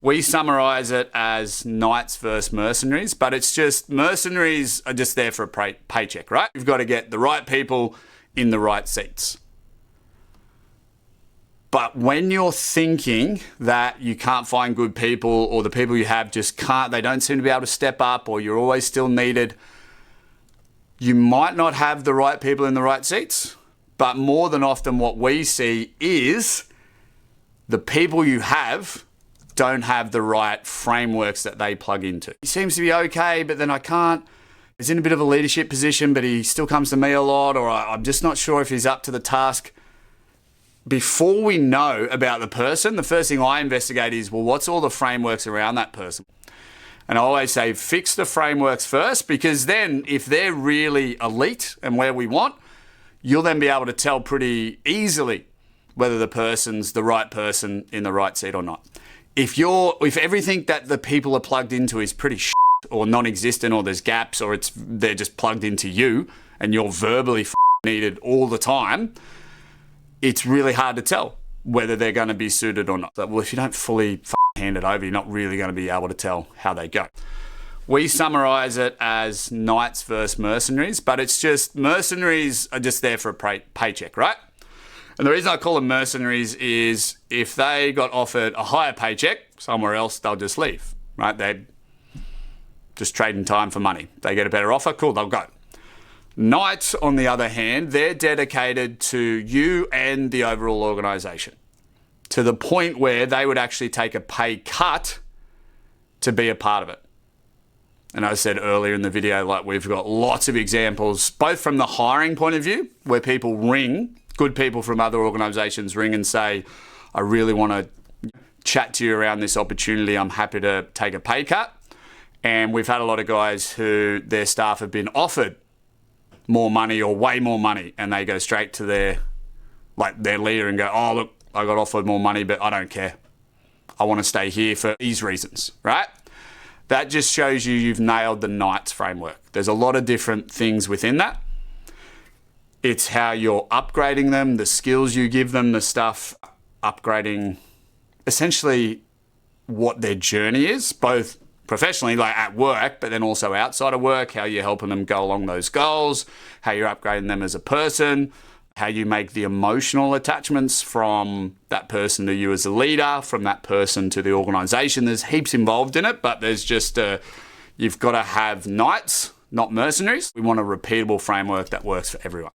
We summarize it as knights versus mercenaries, but it's just mercenaries are just there for a paycheck, right? You've got to get the right people in the right seats. But when you're thinking that you can't find good people, or the people you have just can't, they don't seem to be able to step up, or you're always still needed, you might not have the right people in the right seats. But more than often what we see is the people you have don't have the right frameworks that they plug into. He seems to be okay, but then I can't. He's in a bit of a leadership position, but he still comes to me a lot, or I'm just not sure if he's up to the task. Before we know about the person, the first thing I investigate is, well, what's all the frameworks around that person? And I always say, fix the frameworks first, because then if they're really elite and where we want, you'll then be able to tell pretty easily whether the person's the right person in the right seat or not. If everything that the people are plugged into is pretty shit or non-existent, or there's gaps, or they're just plugged into you and you're verbally needed all the time, it's really hard to tell whether they're going to be suited or not. So, well, if you don't fully hand it over, you're not really going to be able to tell how they go. We summarize it as knights versus mercenaries, but it's just mercenaries are just there for a paycheck, right? And the reason I call them mercenaries is if they got offered a higher paycheck somewhere else, they'll just leave, right? They're just trading time for money. They get a better offer, cool, they'll go. Knights, on the other hand, they're dedicated to you and the overall organization, to the point where they would actually take a pay cut to be a part of it. And as I said earlier in the video, like, we've got lots of examples, both from the hiring point of view, where people ring, good people from other organizations ring and say, I really want to chat to you around this opportunity. I'm happy to take a pay cut. And we've had a lot of guys who their staff have been offered more money or way more money, and they go straight to their leader and go, oh, look, I got offered more money, but I don't care. I want to stay here for these reasons, right? That just shows you've nailed the Knights framework. There's a lot of different things within that. It's how you're upgrading them, the skills you give them, the stuff, upgrading essentially what their journey is, both professionally, like at work, but then also outside of work, how you're helping them go along those goals, how you're upgrading them as a person, how you make the emotional attachments from that person to you as a leader, from that person to the organization. There's heaps involved in it, but there's just you've got to have knights, not mercenaries. We want a repeatable framework that works for everyone.